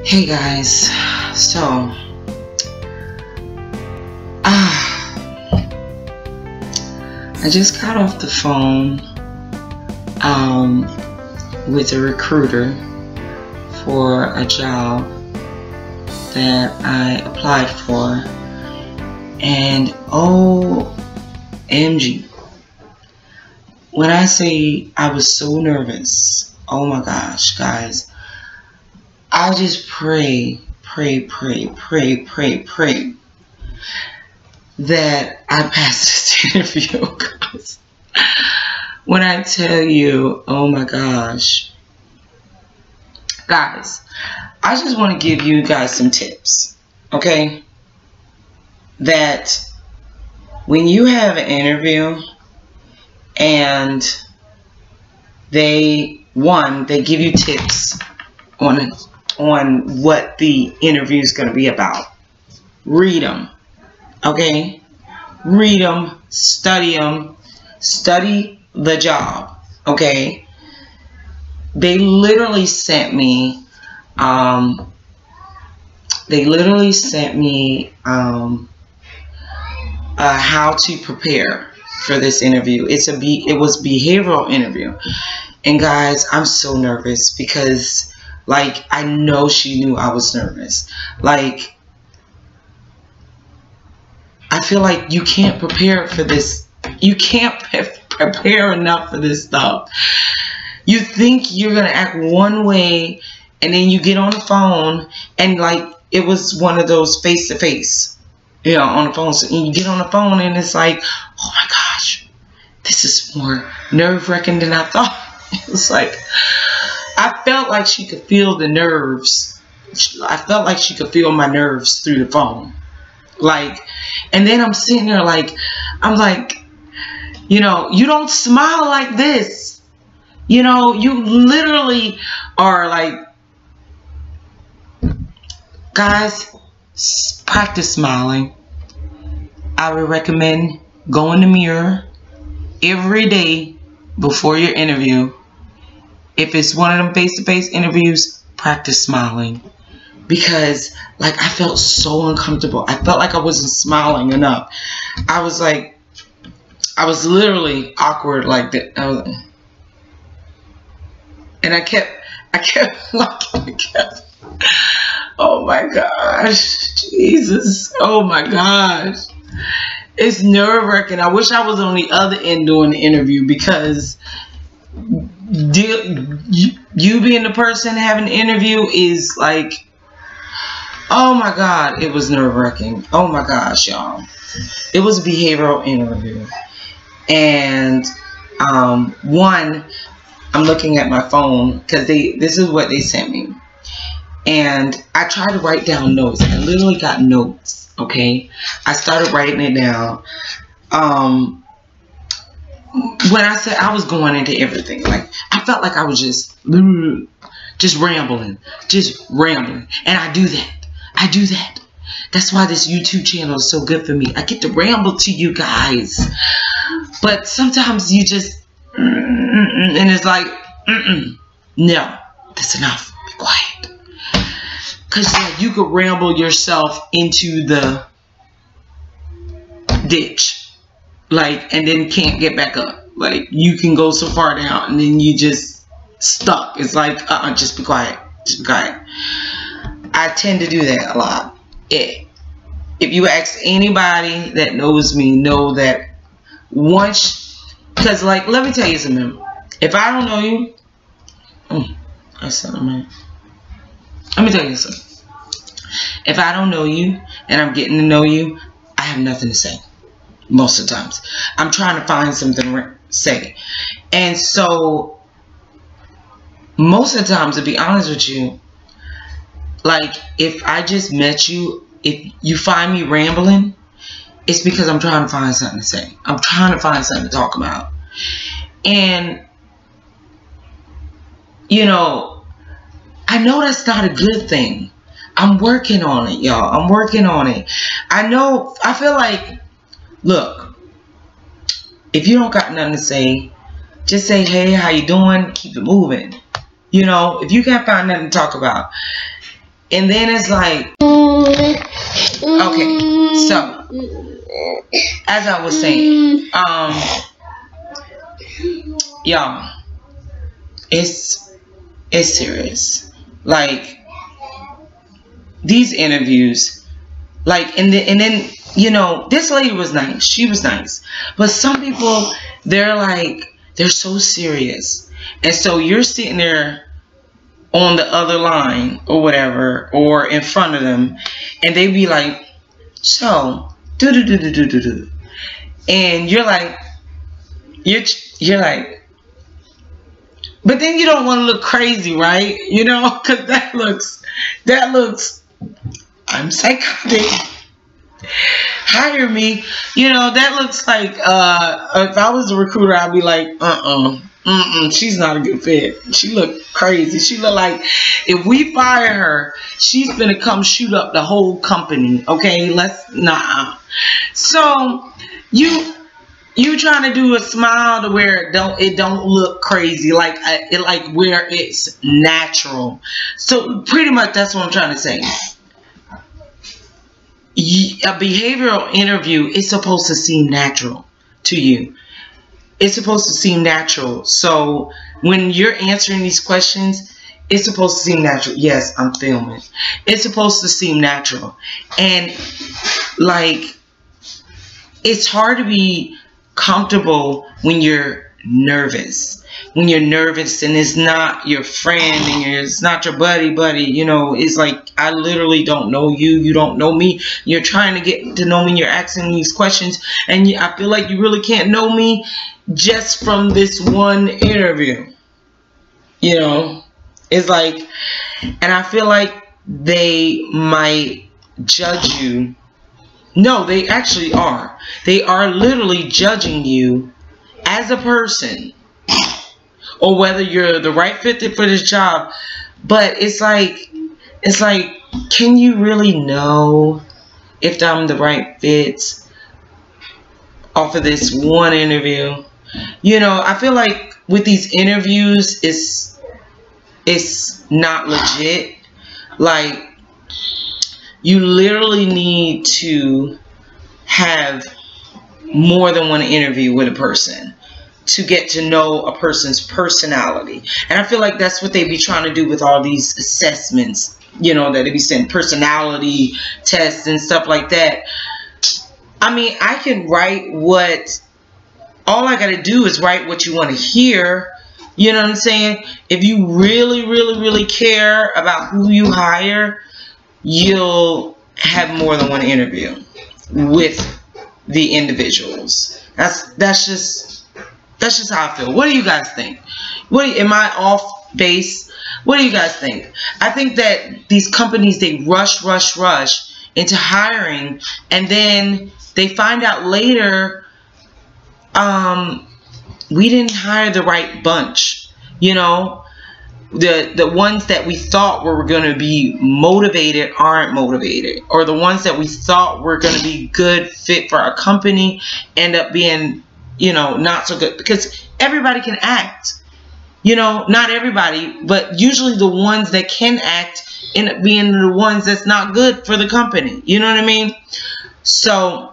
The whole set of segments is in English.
Hey guys, so I just got off the phone with a recruiter for a job that I applied for, and OMG, when I say I was so nervous, oh my gosh, guys, I just pray that I pass this interview, guys. When I tell you, oh my gosh, guys, I just want to give you guys some tips, okay? That when you have an interview and they give you tips on what the interview is going to be about. Read them, okay? Read them, study the job, okay? They literally sent me how to prepare for this interview. It was behavioral interview, and guys, I'm so nervous because, like, I know she knew I was nervous. Like, I feel like you can't prepare for this. You can't prepare enough for this stuff. You think you're going to act one way, and then you get on the phone, and, like, it was one of those face-to-face, you know, on the phone. So you get on the phone, and it's like, oh, my gosh, this is more nerve-wracking than I thought. It was like, I felt like she could feel the nerves. I felt like she could feel my nerves through the phone. Like, and then I'm sitting there like, I'm like, you know, you don't smile like this. You know, you literally are like, guys, practice smiling. I would recommend go in the mirror every day before your interview. If it's one of them face-to-face interviews, practice smiling. Because, like, I felt so uncomfortable. I felt like I wasn't smiling enough. I was like, I was literally awkward like that. And I kept, oh my gosh, Jesus, oh my gosh. It's nerve-wracking. I wish I was on the other end doing the interview, because you being the person having the interview is like, oh my God, it was nerve-wracking. Oh my gosh, y'all. It was a behavioral interview. And I'm looking at my phone because this is what they sent me. And I tried to write down notes. I literally got notes, okay? I started writing it down. When I said I was going into everything, like, I felt like I was just rambling. And I do that. That's why this YouTube channel is so good for me. I get to ramble to you guys. But sometimes you just, and it's like, no, that's enough. Be quiet. Because you could ramble yourself into the ditch. Like, and then can't get back up. Like, you can go so far down and then you just stuck. It's like, just be quiet. Just be quiet. I tend to do that a lot. If you ask anybody that knows me, know that once, because, like, let me tell you something. If I don't know you, that's something, man. Let me tell you something. If I don't know you and I'm getting to know you, I have nothing to say. Most of the times, I'm trying to find something to say. And so, most of the times, to be honest with you, like, if I just met you, if you find me rambling, it's because I'm trying to find something to say. I'm trying to find something to talk about. And, you know, I know that's not a good thing. I'm working on it, y'all. I'm working on it. I feel like, look, if you don't got nothing to say, just say, hey, how you doing? Keep it moving. You know, if you can't find nothing to talk about, And then it's like, okay, so as I was saying, y'all, it's serious. Like, these interviews, like, and then you know, this lady was nice. She was nice, but some people, they're so serious, and so you're sitting there on the other line or whatever, or in front of them, and they be like, so do, and you're like, but then you don't want to look crazy, right? You know, because that looks, I'm psychotic, hire me. You know, that looks like, if I was a recruiter, I'd be like, she's not a good fit. She look crazy. She look like, if we fire her, she's gonna come shoot up the whole company. Okay, So you trying to do a smile to where it don't look crazy, like where it's natural. So pretty much that's what I'm trying to say. A behavioral interview is supposed to seem natural to you. It's supposed to seem natural. So when you're answering these questions, it's supposed to seem natural. Yes, I'm filming. It's supposed to seem natural. And like, it's hard to be comfortable when you're nervous. When you're nervous and it's not your friend and it's not your buddy, you know, it's like, I literally don't know you, you don't know me. You're trying to get to know me, you're asking these questions, and I feel like you really can't know me just from this one interview. You know, it's like, and I feel like they might judge you. No, they actually are. They are literally judging you as a person, or whether you're the right fit for this job. But it's like, can you really know if I'm the right fit off of this one interview? You know, I feel like with these interviews, it's not legit. Like, you literally need to have more than one interview with a person to get to know a person's personality. And I feel like that's what they be trying to do with all these assessments, you know, that they be saying personality tests and stuff like that. I mean, I can write all I gotta do is write what you want to hear. You know what I'm saying? If you really care about who you hire, you'll have more than one interview with the individuals. That's just how I feel. What do you guys think? Am I off base? What do you guys think? I think that these companies, they rush into hiring, and then they find out later, we didn't hire the right bunch. You know, the ones that we thought were going to be motivated aren't motivated, or the ones that we thought were going to be good fit for our company end up being, you know, not so good. Because everybody can act, you know, not everybody, but usually the ones that can act end up being the ones that's not good for the company. You know what I mean? So,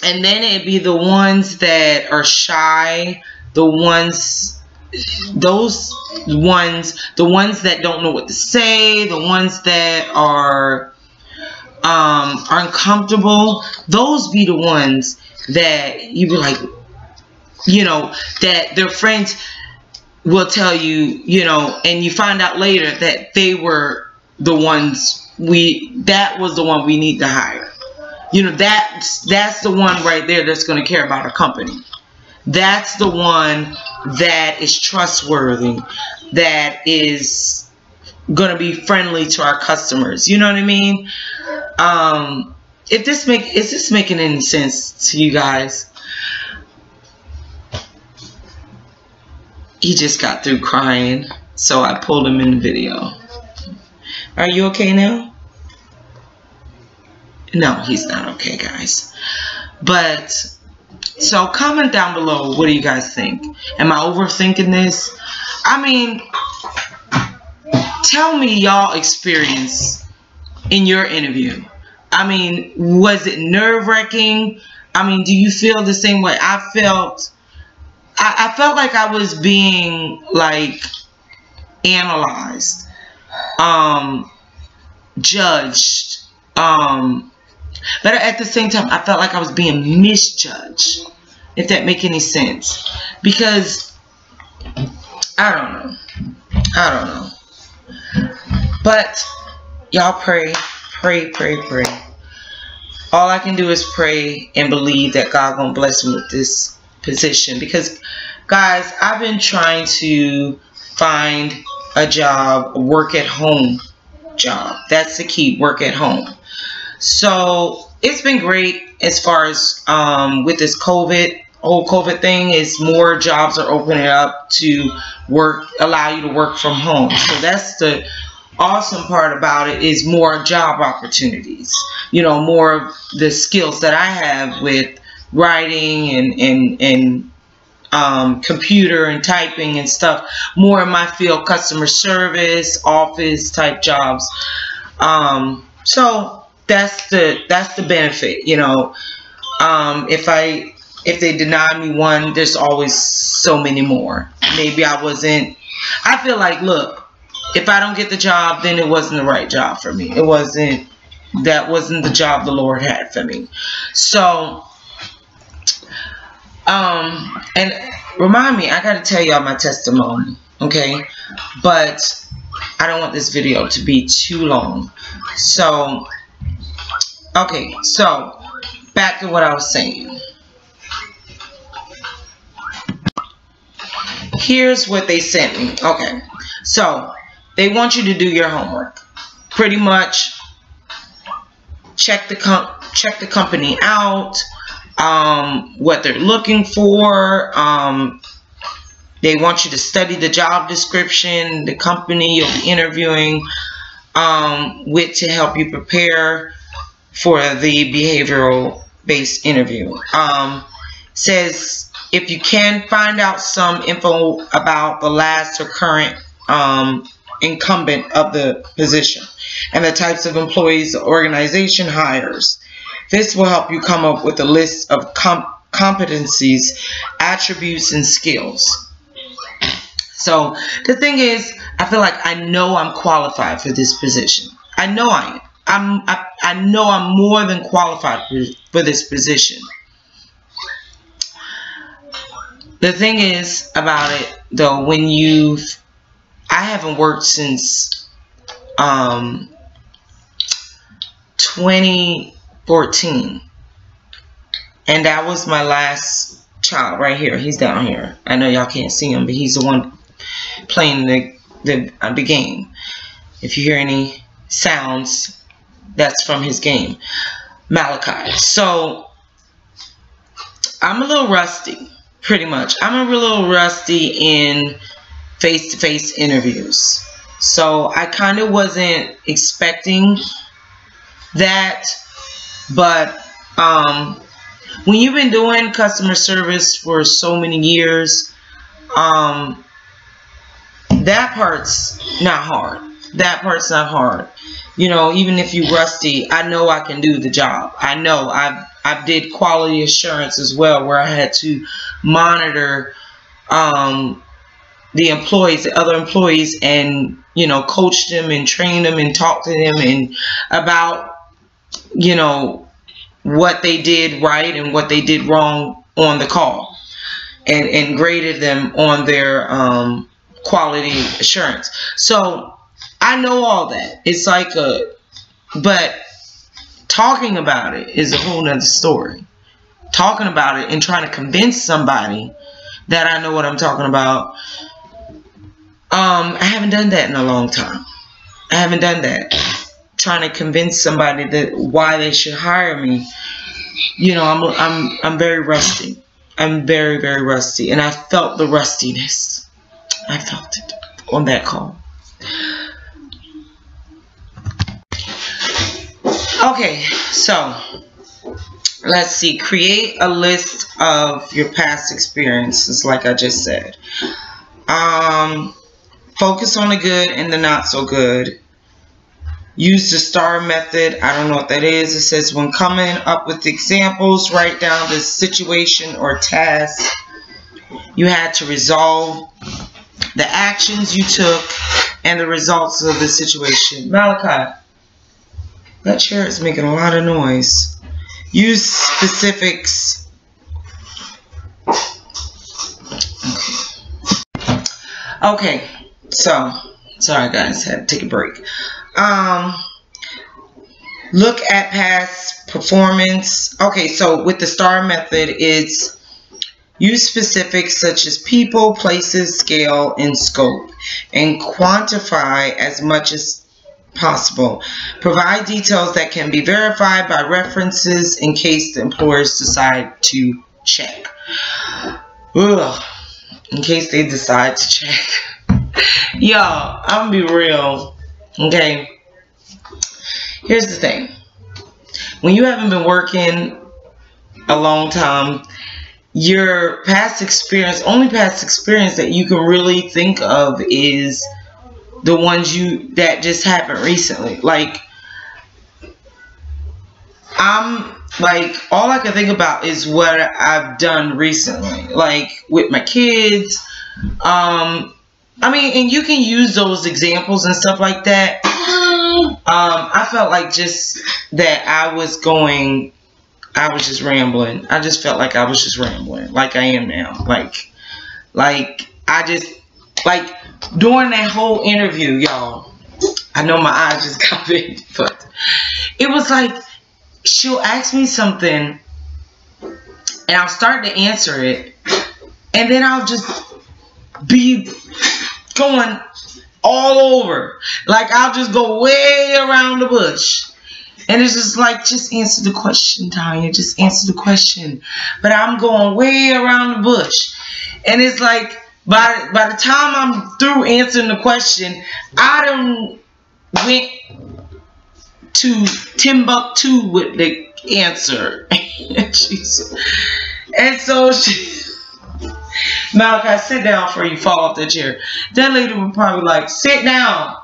and then it'd be the ones that are shy, the ones that don't know what to say, the ones that are uncomfortable. Those be the ones that you be like, you know, that their friends will tell you, you know, and you find out later that they were the ones that was the one we need to hire. You know, that's the one right there that's going to care about our company. That's the one that is trustworthy, that is going to be friendly to our customers. You know what I mean? Is this making any sense to you guys? He just got through crying, so I pulled him in the video. Are you okay now? No, he's not okay, guys. But, so comment down below, what do you guys think? Am I overthinking this? I mean, tell me y'all experience in your interview. I mean, was it nerve-wracking? I mean, do you feel the same way I felt? I felt like I was being like analyzed, judged, but at the same time I felt like I was being misjudged, if that make any sense, because I don't know, but y'all pray. All I can do is pray and believe that God gonna bless me with this position, because guys, I've been trying to find a job, a work at home job. That's the key, work at home. So it's been great as far as with this whole COVID thing, is more jobs are opening up to allow you to work from home. So that's the awesome part about it, is more job opportunities. You know, more of the skills that I have with writing and computer and typing and stuff, more in my field, customer service, office type jobs. So that's the benefit, you know. If they deny me one, there's always so many more. Maybe I feel like, look, if I don't get the job, then it wasn't the right job for me. That wasn't the job the Lord had for me. So and remind me, I gotta tell y'all my testimony, okay? But I don't want this video to be too long. So, okay, so back to what I was saying. Here's what they sent me. Okay, so they want you to do your homework. Pretty much check the company out, what they're looking for. They want you to study the job description, the company you'll be interviewing with, to help you prepare for the behavioral based interview. Says if you can, find out some info about the last or current incumbent of the position and the types of employees the organization hires. This will help you come up with a list of competencies, attributes, and skills. So the thing is, I feel like I know I'm qualified for this position. I know I am. I know I'm more than qualified for this position. The thing is about it, though, I haven't worked since 2014, and that was my last child right here. He's down here. I know y'all can't see him, but he's the one playing the game. If you hear any sounds, that's from his game, Malachi. So I'm a little rusty, pretty much. I'm a little rusty in face-to-face interviews. So I kind of wasn't expecting that, but when you've been doing customer service for so many years, that part's not hard. That part's not hard. You know, even if you're rusty, I know I can do the job. I know I did quality assurance as well, where I had to monitor the employees, the other employees, and, you know, coach them and train them and talk to them and about, you know, what they did right and what they did wrong on the call, and graded them on their quality assurance. So I know all that. It's like but talking about it is a whole nother story. Talking about it and trying to convince somebody that I know what I'm talking about, I haven't done that in a long time. I haven't done that. Trying to convince somebody that why they should hire me. You know, I'm very rusty. I'm very, very rusty, and I felt the rustiness. I felt it on that call. Okay, so let's see. Create a list of your past experiences, like I just said. Focus on the good and the not so good. Use the STAR method. I don't know what that is. It says when coming up with examples, write down the situation or task you had to resolve, the actions you took, and the results of the situation. Malachi, that chair is making a lot of noise. Use specifics. Okay, so sorry guys, had to take a break. Look at past performance. Okay, so with the STAR method, it's use specifics such as people, places, scale, and scope, and quantify as much as possible. Provide details that can be verified by references in case the employers decide to check. Ugh. In case they decide to check. Y'all, I'm gonna be real. Okay. Here's the thing. When you haven't been working a long time, your past experience, only past experience that you can really think of is the ones that just happened recently. Like, all I can think about is what I've done recently, like with my kids. I mean, and you can use those examples and stuff like that. I felt like just that I was just rambling. I just felt like I was just rambling, like I am now. Like during that whole interview, y'all, I know my eyes just got big, but it was like, she'll ask me something and I'll start to answer it, and then I'll just be going all over. Like, I'll just go way around the bush. And it's just like, just answer the question, Tanya. Just answer the question. But I'm going way around the bush. And it's like, by the time I'm through answering the question, I done went to Timbuktu with the answer. And so Malachi, sit down before you fall off the chair. That lady was probably like, sit down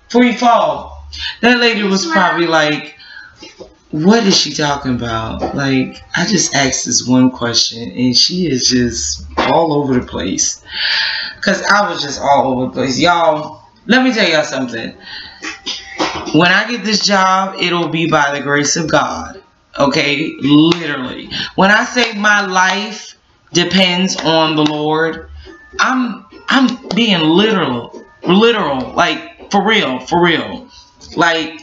before you fall. That lady was probably like, what is she talking about? Like, I just asked this one question and she is just all over the place. Because I was just all over the place. Y'all, let me tell y'all something. When I get this job, it'll be by the grace of God. Okay? Literally. When I say my life depends on the Lord, I'm being literal. Like, for real. Like,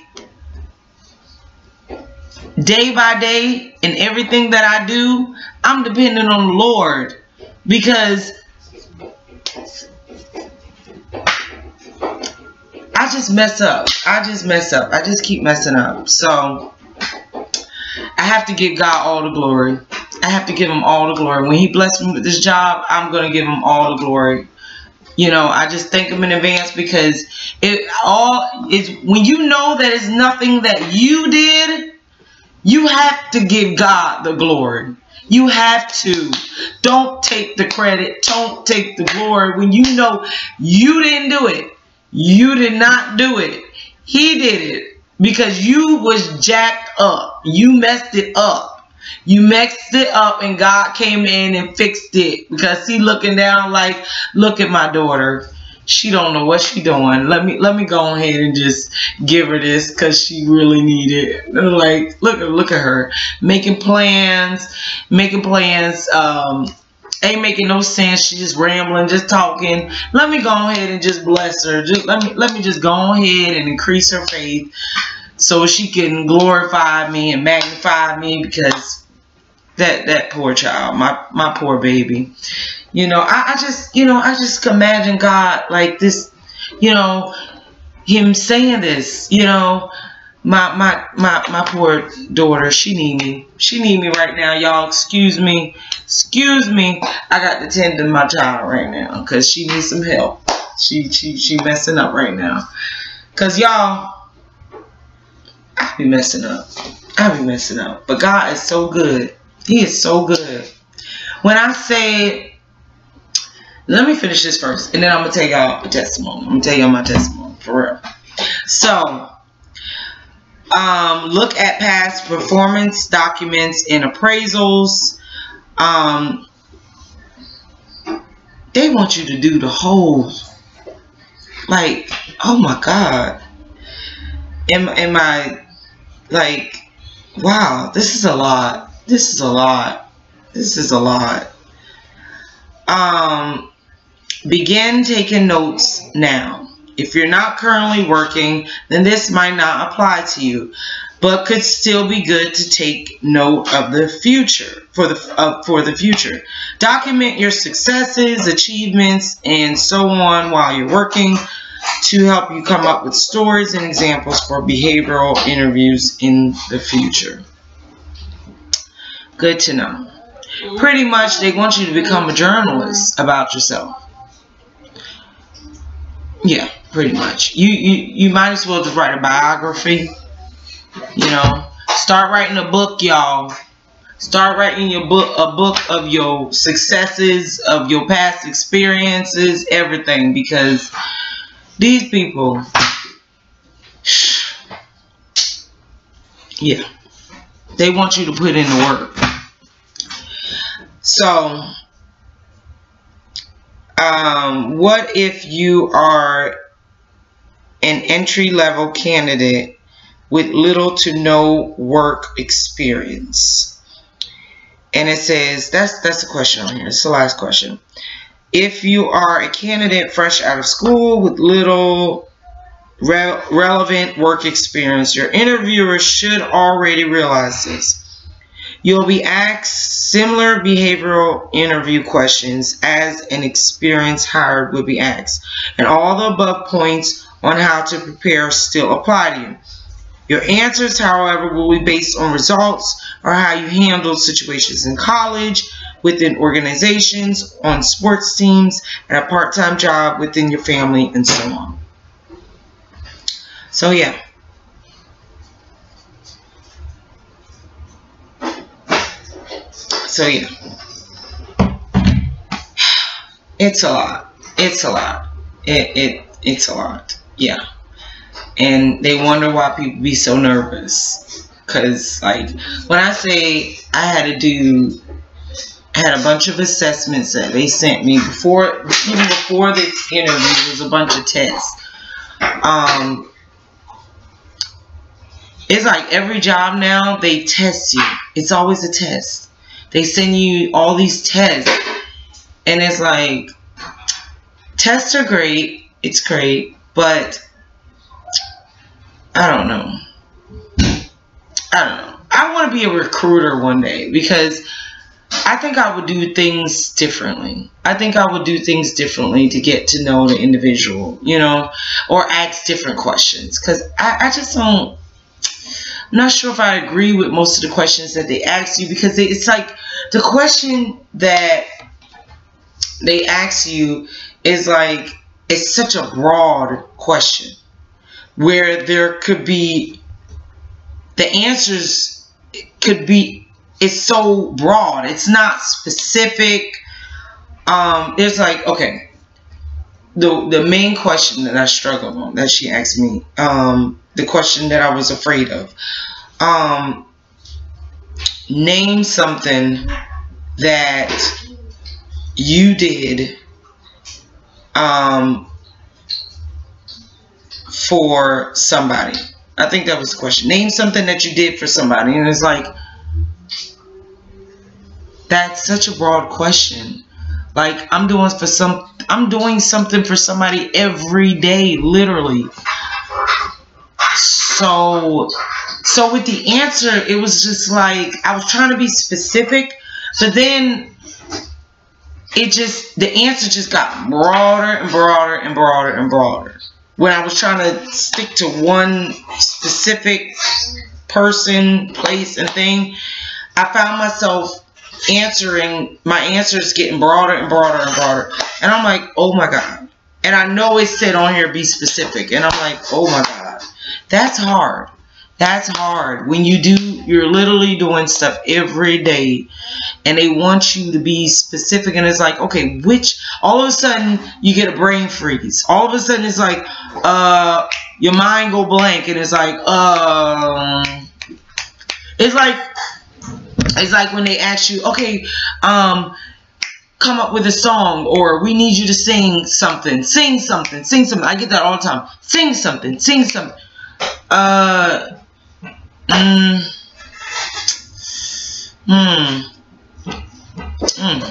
day by day in everything that I do, I'm dependent on the Lord, because I just mess up. I just keep messing up. So I have to give God all the glory. I have to give him all the glory. When he blessed me with this job, I'm going to give him all the glory. You know, I just thank him in advance, because it all is, when you know that it's nothing that you did, you have to give God the glory. You have to. Don't take the credit. Don't take the glory when you know you didn't do it. You did not do it. He did it, because you was jacked up. You messed it up. You messed it up, and God came in and fixed it, because he looking down like, look at my daughter. She don't know what she doing. Let me go ahead and just give her this, because she really need it. Like, look at her making plans. Ain't making no sense. She just rambling, just talking. Let me go ahead and just bless her. Just let me just go ahead and increase her faith, so she can glorify me and magnify me, because that poor child, my poor baby. You know, I just imagine God like this, you know, him saying this, you know, my poor daughter, she need me. She need me right now, y'all. Excuse me. I got to tend to my child right now, because she needs some help. She messing up right now. Because y'all, I be messing up. But God is so good. He is so good. When I say Let me finish this first, and then I'm going to tell y'all a testimony. I'm going to tell y'all my testimony, for real. So, look at past performance documents and appraisals. They want you to do the whole, like, oh my God. Am I, like, wow, this is a lot. This is a lot. This is a lot. Begin taking notes now. If you're not currently working, then this might not apply to you, but could still be good to take note of the future, for the future. Document your successes, achievements, and so on while you're working to help you come up with stories and examples for behavioral interviews in the future. Good to know. Pretty much, they want you to become a journalist about yourself. Yeah, pretty much. You might as well just write a biography. You know, start writing a book, y'all. Start writing a book of your successes, of your past experiences, everything, because these people, yeah, they want you to put in the work. So, what if you are an entry-level candidate with little to no work experience? And it says, that's the question on here. It's the last question. If you are a candidate fresh out of school with little relevant work experience, your interviewer should already realize this. You'll be asked similar behavioral interview questions as an experienced hire would be asked, and all the above points on how to prepare still apply to you. Your answers, however, will be based on results or how you handled situations in college, within organizations, on sports teams, and a part-time job within your family, and so on. So, yeah. So, yeah. It's a lot. It's a lot. It's a lot. Yeah. And they wonder why people be so nervous. Because, like, when I say I had a bunch of assessments that they sent me even before this interview, was a bunch of tests. It's like every job now, they test you. It's always a test. They send you all these tests. And it's like, tests are great. It's great. But I don't know. I want to be a recruiter one day, because I think I would do things differently. I think I would do things differently to get to know the individual, you know, or ask different questions. Because I just don't, I'm not sure if I agree with most of the questions that they ask you, because it's like the question that they ask you is like, it's such a broad question where there could be, the answers could be, it's so broad. It's not specific. It's like, okay, the main question that I struggled on, that she asked me, the question that I was afraid of, name something that you did for somebody. I think that was the question. Name something that you did for somebody. And it's like, that's such a broad question. Like, I'm doing something for somebody every day, literally. So with the answer, it was just like, I was trying to be specific, but then the answer just got broader and broader and broader and broader. When I was trying to stick to one specific person, place, and thing, I found myself my answers getting broader and broader and broader. And I'm like, oh my God. And I know it said on here, be specific. And I'm like, oh my God. That's hard. That's hard. When you're literally doing stuff every day and they want you to be specific, and it's like, okay, all of a sudden you get a brain freeze. All of a sudden it's like, your mind go blank, and it's like when they ask you, okay, come up with a song, or we need you to sing something. I get that all the time. Sing something.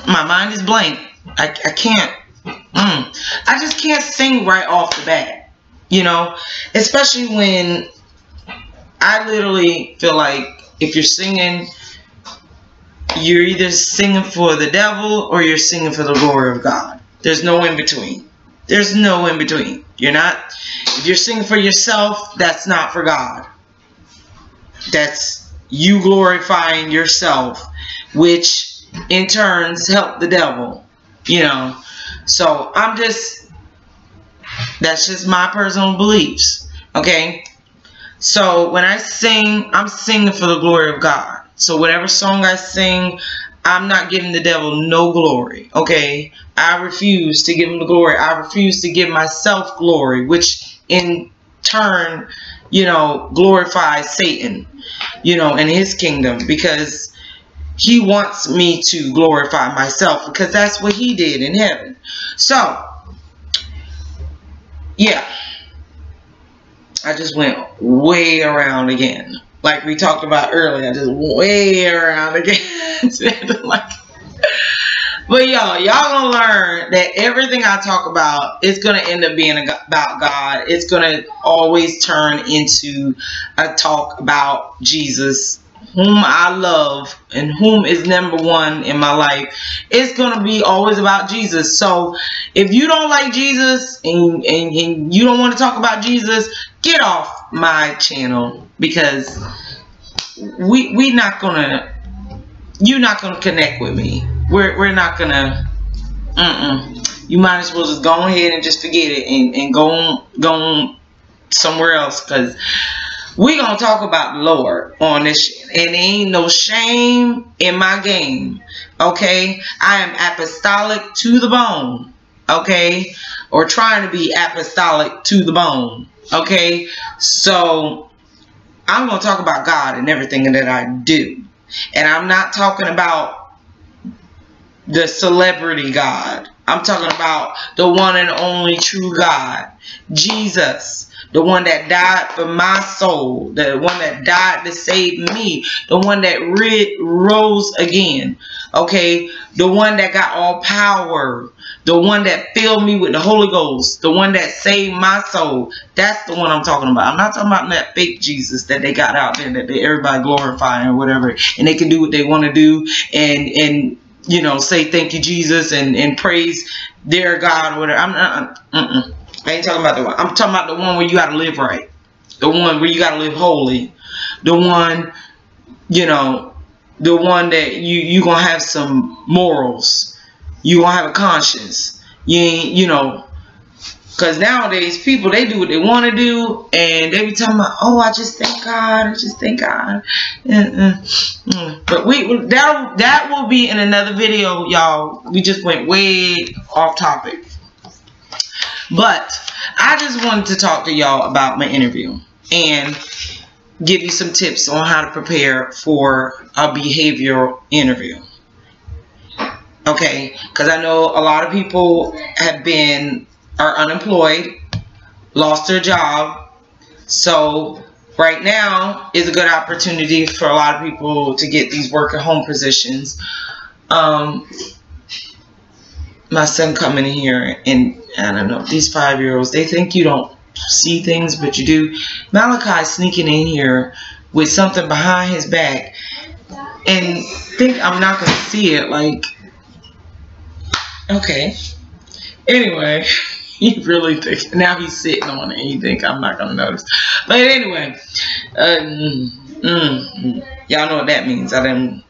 My mind is blank. I can't. I just can't sing right off the bat. You know, especially when I literally feel like if you're singing, you're either singing for the devil or you're singing for the glory of God. There's no in between. There's no in between. If you're singing for yourself, that's not for God. That's you glorifying yourself, which in turns help the devil. So that's just my personal beliefs. Okay. So when I sing, I'm singing for the glory of God. So whatever song I sing, I'm not giving the devil no glory. Okay. I refuse to give him the glory. I refuse to give myself glory, which in turn, glorifies Satan, and his kingdom, because he wants me to glorify myself, because that's what he did in heaven. So, yeah. I just went way around again. Like we talked about earlier, just way around again. But y'all gonna learn that everything I talk about is gonna end up being about God. It's gonna always turn into a talk about Jesus, whom I love and whom is number one in my life. It's gonna be always about Jesus. So if you don't like Jesus and you don't want to talk about Jesus, get off my channel, because you're not gonna connect with me. We're not gonna. You might as well just go ahead and just forget it and go somewhere else, because we gonna talk about the Lord on this shit, and there ain't no shame in my game. Okay, I am apostolic to the bone. Okay, or trying to be apostolic to the bone. Okay, so I'm gonna talk about God and everything that I do, and I'm not talking about the celebrity God. I'm talking about the one and only true God, Jesus, the one that died for my soul, the one that died to save me, the one that rose again, okay, the one that got all power, the one that filled me with the Holy Ghost, the one that saved my soul. That's the one I'm talking about. I'm not talking about that fake Jesus that they got out there that everybody glorifying or whatever, and they can do what they want to do and say thank you Jesus and praise their God or whatever. I ain't talking about the one. I'm talking about the one where you got to live right, the one where you got to live holy, the one the one that you gonna have some morals, you gonna have a conscience. You ain't because nowadays people, they do what they want to do, and they be talking about, oh, I just thank God, But that will be in another video, y'all. We just went way off topic, but I just wanted to talk to y'all about my interview and give you some tips on how to prepare for a behavioral interview. Okay, because I know a lot of people are unemployed, lost their job. So right now is a good opportunity for a lot of people to get these work at home positions. My son coming in here, and I don't know, these 5-year-olds, they think you don't see things, but you do. Malachi sneaking in here with something behind his back and think I'm not going to see it. Like, okay. Anyway, he really thinks, now he's sitting on it and he think I'm not going to notice. But anyway, y'all know what that means. I didn't,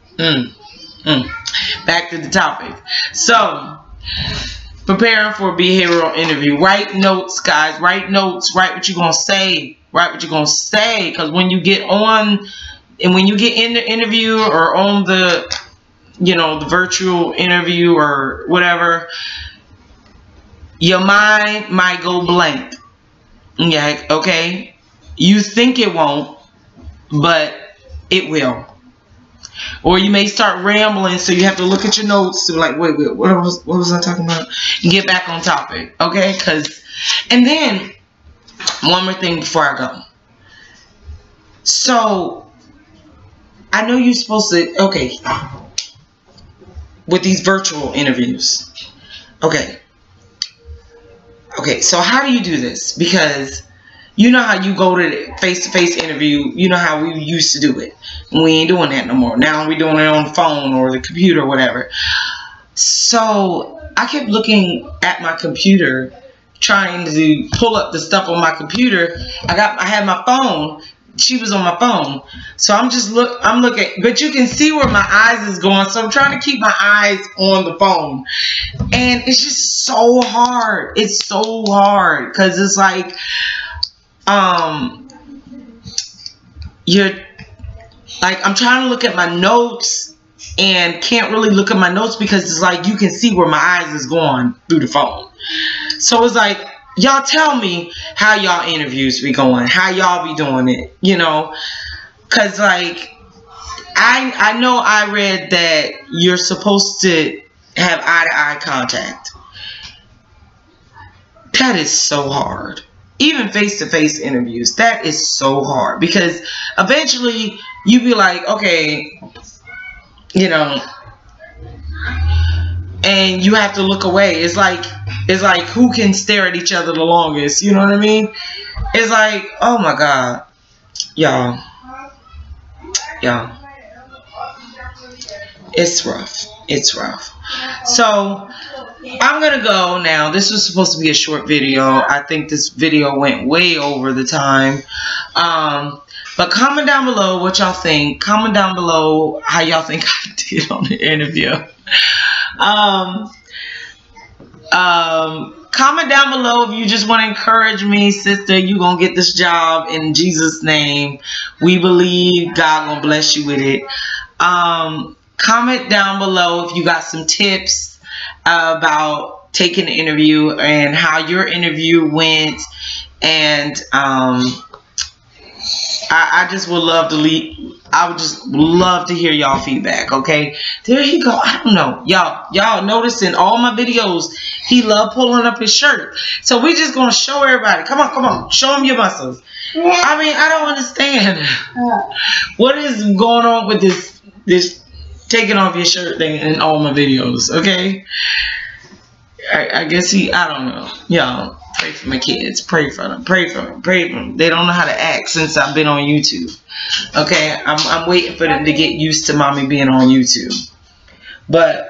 back to the topic. So, preparing for a behavioral interview. Write notes, guys. Write notes. Write what you're going to say. Write what you're going to say. Because when you get on, and when you get in the interview or on the, you know, the virtual interview or whatever, your mind might go blank. Yeah, okay? You think it won't, but it will. Or you may start rambling, so you have to look at your notes to like, wait, what was I talking about? And get back on topic, okay? And then, one more thing before I go. So, I know you're supposed to, okay, with these virtual interviews. Okay, so how do you do this? Because you know how you go to the face-to-face interview, you know how we used to do it. We ain't doing that no more. Now we're doing it on the phone or the computer or whatever. So I kept looking at my computer, trying to pull up the stuff on my computer. I had my phone. She was on my phone. So I'm looking, but you can see where my eyes is going. So I'm trying to keep my eyes on the phone. And it's just so hard. It's so hard. Because it's like, I'm trying to look at my notes and can't really look at my notes because it's like you can see where my eyes is going through the phone. So it's like, y'all tell me how y'all interviews be going, how y'all be doing it, you know, because like I know I read that you're supposed to have eye-to-eye contact. That is so hard. Even face-to-face interviews, that is so hard because eventually you be like, okay, you know, and you have to look away. It's like who can stare at each other the longest, you know what I mean? It's like, oh my God, y'all, it's rough. It's rough. So I'm gonna go now. This was supposed to be a short video. I think this video went way over the time. But comment down below what y'all think. Comment down below how y'all think I did on the interview. Comment down below if you just want to encourage me, sister. You gonna get this job in Jesus' name. We believe God gonna bless you with it. Comment down below if you got some tips about taking the interview and how your interview went. And I just would love to I would just love to hear y'all feedback. Okay, there you go. I don't know, y'all notice in all my videos he love pulling up his shirt. So we just gonna show everybody. Come on, show them your muscles. I mean, I don't understand what is going on with this taking off your shirt thing in all my videos. Okay, I guess I don't know. Y'all pray for my kids. Pray for them. Pray for them. Pray for them. They don't know how to act since I've been on YouTube. Okay, I'm waiting for them to get used to mommy being on YouTube. But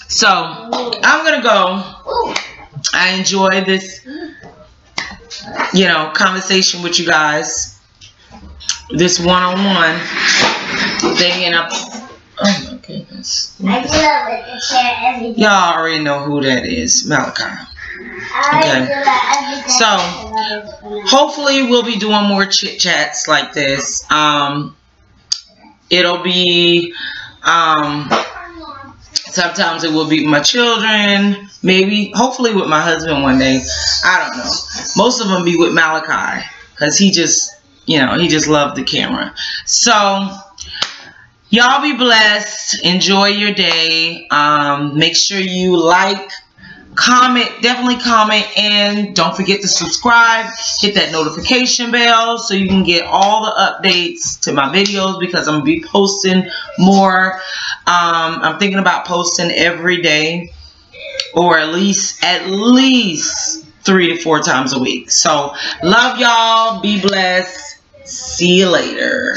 so I'm gonna go. I enjoy this, you know, conversation with you guys. This one-on-one thing, and oh my goodness. Y'all already know who that is, Malachi. Okay. So hopefully we'll be doing more chit chats like this. It'll be sometimes it will be my children, maybe hopefully with my husband one day. I don't know. Most of them be with Malachi because he just, you know, he just loved the camera. So y'all be blessed. Enjoy your day. Make sure you like, comment, definitely comment, and don't forget to subscribe. Hit that notification bell so you can get all the updates to my videos because I'm gonna be posting more. I'm thinking about posting every day, or at least 3 to 4 times a week. So love y'all. Be blessed. See you later.